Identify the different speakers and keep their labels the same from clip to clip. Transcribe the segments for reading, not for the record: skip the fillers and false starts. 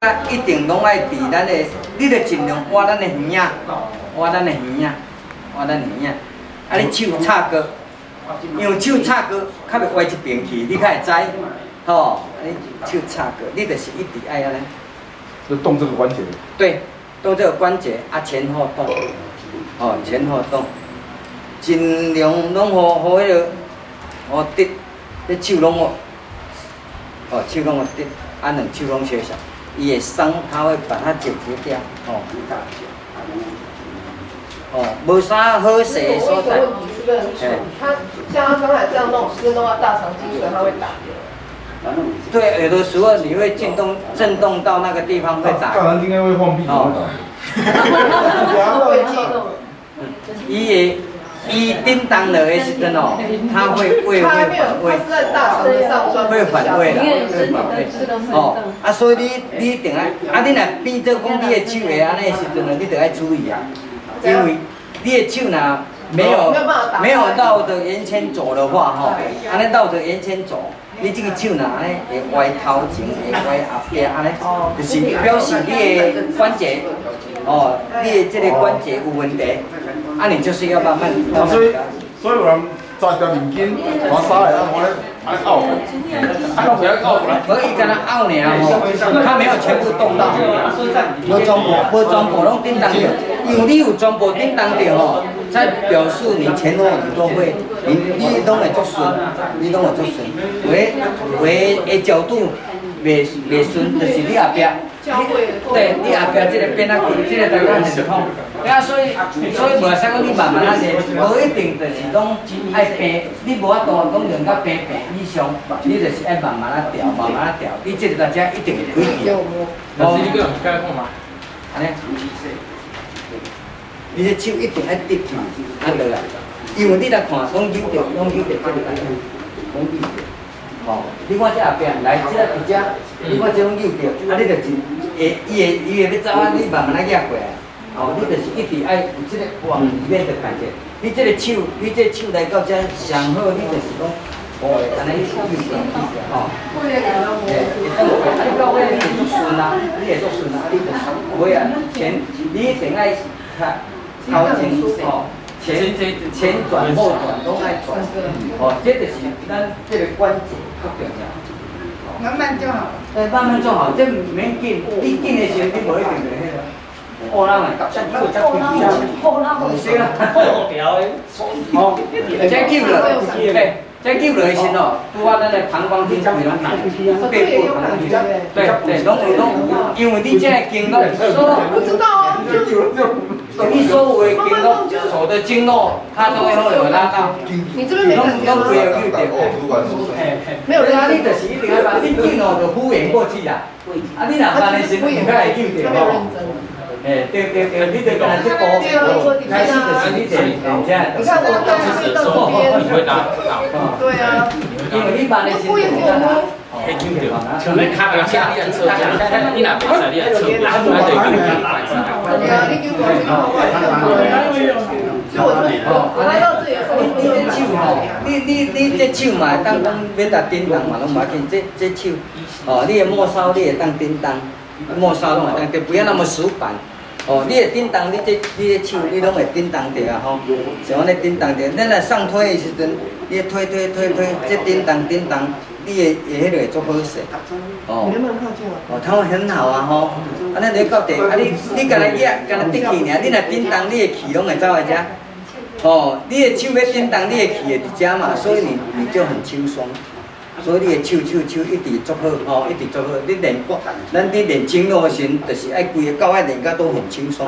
Speaker 1: 啊，一定拢爱伫咱的，你着尽量挖咱的耳仔，挖咱的耳仔，挖咱耳仔。啊，你手插过，因为手插过，较袂歪一边去，你较会知，吼。你手插过，你就是一直爱安尼。
Speaker 2: 就动这个关节。
Speaker 1: 对，动这个关节啊，前后动，哦，前后动，尽量拢互迄个，互直，你手拢互，哦，手拢互直，啊，两手拢相像。 伊会伤，它会把它解决掉。哦，哦，无啥好势的所在。
Speaker 3: 问题是不是很蠢？他像他刚才这样弄，是不是弄到大肠经，所以他会打结？
Speaker 1: 对，有的时候你会震动到那个地方会打。
Speaker 2: 大肠经应该会放屁。哦。
Speaker 3: 会激动。
Speaker 1: 伊叮当了的时阵哦，它会反胃。
Speaker 3: 他是在大肠的上端。
Speaker 1: 会反胃啦，会反胃。哦，啊，所以你一定爱，啊，你若变做讲你的手会安尼的时阵呢，你得爱注意啊，因为你的手若没有绕着圆圈走的话，吼，安尼绕着圆圈走，你这个手若安尼会歪头前，会歪后壁，安尼，就是表示你的关节，哦，你的这个关节有问题，啊，你就是要慢慢。
Speaker 2: 所以有人抓条面筋，我杀来，我咧安拗，不要拗过来。
Speaker 1: 可以跟他拗尔吼，他没有全部动到，无全部拢叮当着，因为你有全部叮当着吼，才表示你前后你都会，你拢会做顺，你拢会做顺，为的角度袂顺，就是你后壁。对，你后壁这个变啊，这个大概很痛。啊，所以无啥讲你慢慢啊练，无一定就是讲爱平，你无法度讲练到平以上，你就是爱慢慢啊调，慢慢啊调，你这个大家一定会开去。
Speaker 4: 老师，你叫人家看嘛？
Speaker 1: 安尼，你的手一定爱直去，安落来，因为你来看，拢扭着这个讲扭着。哦，你看这后壁，来这个伫遮，你看这种扭着，啊，你就是伊会要走啊，你慢慢啊压过来。 哦，你就是一直爱有这个往里面的感觉。你这个手来到这上好，你就是讲，哦，安尼扭过来，吼。啊，你到尾你会做顺啊，你会做顺啊，你就是尾啊你一定爱看头前哦，前转后转拢爱转。哦，这就是咱这个关节较重要。
Speaker 5: 慢慢就好。
Speaker 1: 慢慢做好，这唔免紧，你紧的时候你无一定就迄个。 后浪诶，像你有只飞机啊，是啊，后条诶，哦，这扭落，对，这扭落时哦，拄啊咱诶膀胱经会拢打，背部膀胱经，对，拢，因为你这个经络，
Speaker 3: 不知道啊，
Speaker 1: 你所有的经络，手的经络，它都会有拉到。
Speaker 3: 你这边没感觉吗？
Speaker 1: 没有，啊，你就是一定要把你紧哦，就敷衍过去啦。啊，你若办的时候，你才会扭着哦。 对，你得跟他去沟开始的时候你得人家。
Speaker 3: 你看我到这边，
Speaker 4: 你会打。
Speaker 3: 对啊，
Speaker 1: 因为你把那些。
Speaker 4: 像你卡个车，你按车架，你若袂使，你按车架，啊，就跟你反上。
Speaker 3: 对啊，你叫我去看所以我来到这里的时候，
Speaker 1: 你这手吼，你这手嘛，当讲要打叮当嘛，拢无要紧。这手，哦，你的末梢你会当叮当。 末梢拢会当，就不要那么死板。哦，你会叮当，你的手你拢会叮当着啊吼，像安尼叮当着。咱来上推的时阵，你推，这叮当，你的迄个会做好势。哦。
Speaker 3: 你能不能靠近我？
Speaker 1: 哦，它会很好啊吼。安尼你到地，啊你干那压，干那滴去尔，你若叮当，你的气拢会走来遮。哦，你的手要叮当，你的气会伫遮嘛，所以你就很轻松。 所以你的手一直做好，哦，一直做好。你练咱练经络时，就是爱规个到爱练到都很轻松，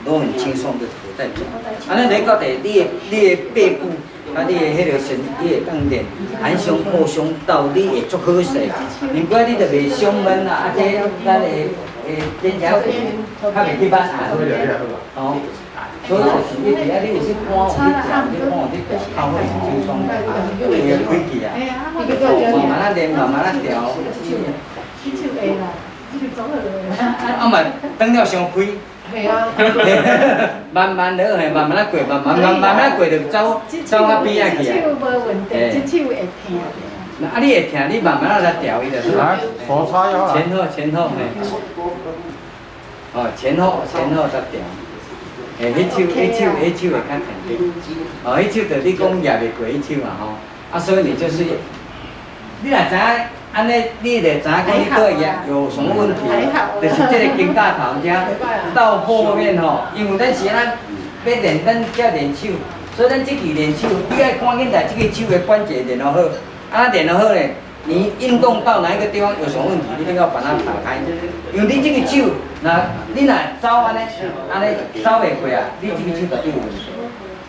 Speaker 1: 都很轻松的在做。安尼你到地，你的背部，啊，你的迄个身，你会当练含胸扩胸到，你会做好势。如果你就袂胸闷啊，啊，这咱的肩胛骨较袂去挽啊。哦。 所以就是一直啊，你有去看，有去讲，你看有去调，头会很轻松，会开去啊。慢慢啊练，慢慢啊调。啊嘛，等了伤开。
Speaker 3: 系啊。
Speaker 1: 慢慢落去，慢慢啊过，慢慢啊过就走啊边啊去啊。
Speaker 5: 手无问题，这手会疼。
Speaker 1: 啊，你会听，你慢慢来调伊就好。
Speaker 2: 来，手叉腰来。
Speaker 1: 前后嘿。哦，前后才调。迄手会较肯定。哦，迄手就你讲也袂过迄手嘛吼。啊，所以你就是，你若知影安尼，你就知影讲你个牙有什么问题，就是这个肩胛头遮到后面吼，因为咱是咱要练咱才练手，所以咱即期练手，你爱赶紧来这个手的关节练好好，啊练好好咧。你运动到哪一个地方有什么问题，一定要把它打开。因为你这个手，你若走安尼走袂过啊，你这个手就有问题。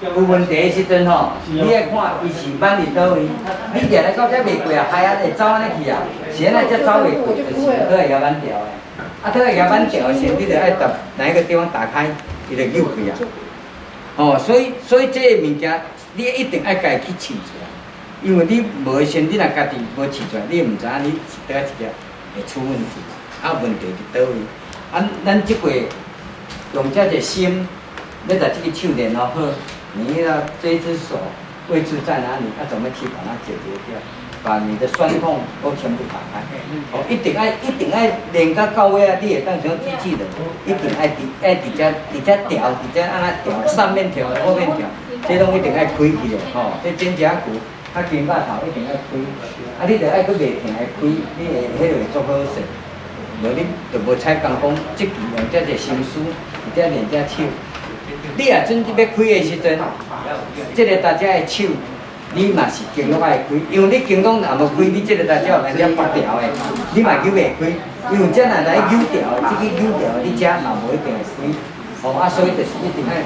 Speaker 1: 有问题的时阵吼，你爱看伊是扳伫倒位，你定来到遮袂过啊，害啊会走安尼去啊，是安尼才走袂过，就是倒会牙板掉的。啊，倒会牙板掉的时，你就爱打哪一个地方打开，伊就扭开啊。哦，所以这个物件，你一定爱家己试出来。因为你无的时，你若家己无试出来，你毋知影你是倒一个会出问题，啊问题伫倒位？啊，咱即回用遮个心，要把这个手练好好，你要这一只手位置在哪里？要怎么去把它解决掉？把你的酸痛都全部打开。哦，一定爱练到位啊！你会当成机器人，一定爱伫遮调，伫遮安那调，上面调，后面调，这拢一定爱开去的。吼，这肩胛骨。啊，肩胛头一定要开，啊，你着爱搁袂停的开，你会迄会足好势。无你着无采讲讲，即期用遮个心思，而且练遮手。你若准要开的时阵，即个大家的手，你嘛是经络爱开，因为你经络若无开，你即个大家有来遮拔调的，你嘛扭袂开。因为遮若来扭调，即个扭调，你遮嘛无一定会开。哦，啊，所以就是一定爱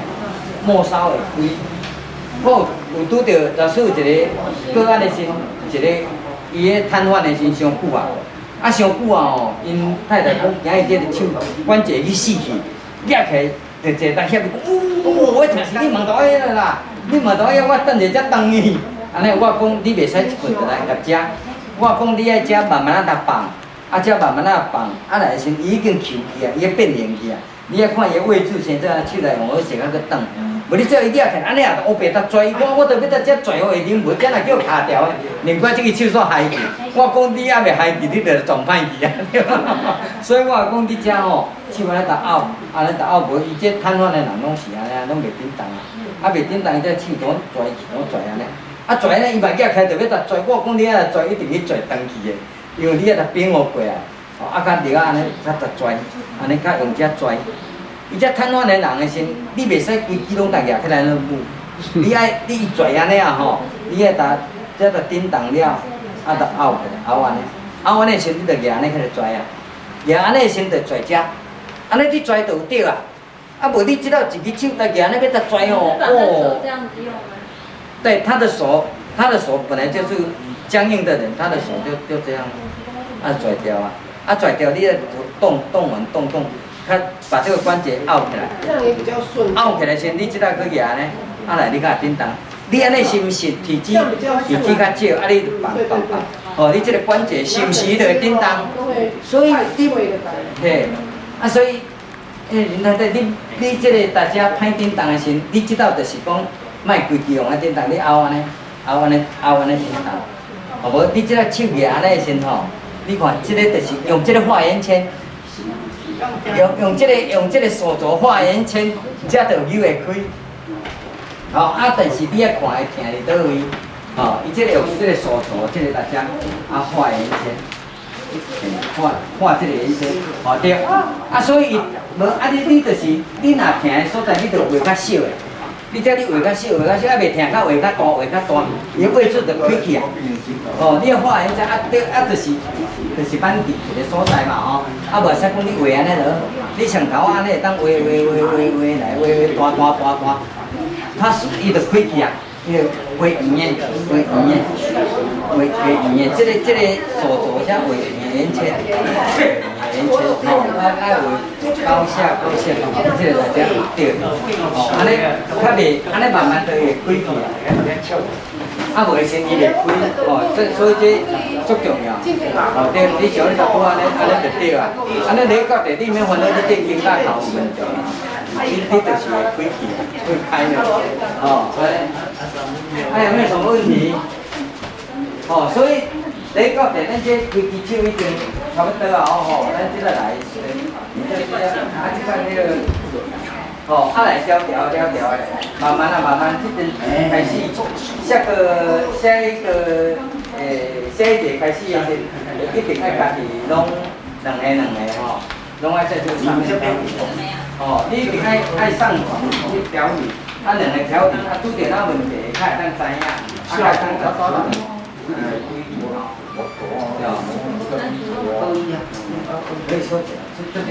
Speaker 1: 末梢会开。好，有拄着老师有一个个案的时，一个伊个瘫痪的时上久啊，啊上久啊吼，因太太讲，今日这个手关节去死去，抓起来就坐台遐讲，我听是你问到遐啦，你问到遐，我等下才等你。安尼我讲你袂使一棍就来合食，我讲你爱食慢慢来放，啊食慢慢来放，啊来先伊已经抽去啊，伊要变形去啊，你要看伊个位置先，再手来用好势啊个转。无你只要伊抓起来，安尼啊，乌白搭拽，我着要搭遮拽好会啉，无遮若叫卡条的，难怪即个手煞害去。我讲你还袂害去，你着撞歹去啊！所以我讲你遮吼，手安尼搭拗，安尼搭拗无，伊这瘫痪的人拢是安尼，拢袂顶当啊。啊袂顶当，伊这手怎拽去，怎拽安尼？啊拽呢，伊嘛抓起来着要搭拽，我讲你啊拽，一定去拽长去的，因为你啊搭变乌过啊，哦啊甲着安尼较搭拽，安尼较用遮拽。伊遮瘫痪的人的时，你袂使规支拢搭举起来那舞，你伊拽安尼啊吼，你爱搭遮搭顶动了，啊搭拗起来，拗安尼，拗安尼时你着举安尼起来拽啊，举安尼时着拽遮，安尼你拽着有对啊，啊无你即道一支手搭举安尼要搭拽哦，哦。这样子用吗？对，他的手本来就是僵硬的人，他的手就这样，啊拽掉啊，啊拽掉你要动完动。他把这个关节拗起来，
Speaker 3: 这样也比较顺。
Speaker 1: 拗起来先，你即道去举呢，啊来你甲叮当，你安尼是毋是体脂较少？啊你放，哦你这个关节是毋是就会叮当？所以你嘿，啊所以，恁内底你这个大家歹叮当的时，你即道就是讲，莫规支用啊叮当，你拗安尼叮当，哦无你即个手举安尼的时吼，你看即个就是用即个画圆圈。用这个手镯画圆圈，才着扭会开。好啊，但是你要看会疼伫倒位。哦，伊这个用这个手镯，这个大家啊画圆圈，画这个圆圈，哦对。啊，所以无啊你就是你若疼的所在，你着画较小的。你这你画较小，啊袂疼较画较大，伊位置着开去啊。哦，你要画圆圈啊，对啊，就是扳伫一个所在嘛吼，啊无使讲你画安尼落，你上头安尼会当画来大，它伊就开去啊，伊就画圆的，这个手镯才画圆圈，吼，爱画高下，这个才对，哦，安尼较袂，安尼慢慢就会开去啊。啊，无先伊袂开，哦，所以这足重要。哦，对，你像你头拄安尼就对啊。安尼你到地，你免烦恼你这肩胛头有问题，你就是会开去，会开的。哦，还有没有什么问题？哦，所以第到第，咱这开机手已经差不多啊吼，咱即个来，你就是即个那个，吼，来调，慢慢，这阵开始下一节开始的时，一定爱家己拢两个吼，拢爱在做上面调理。哦，你一定爱上床去调理，两个调理，拄着哪问题，较会当知影，较会当找出来。可以说这边。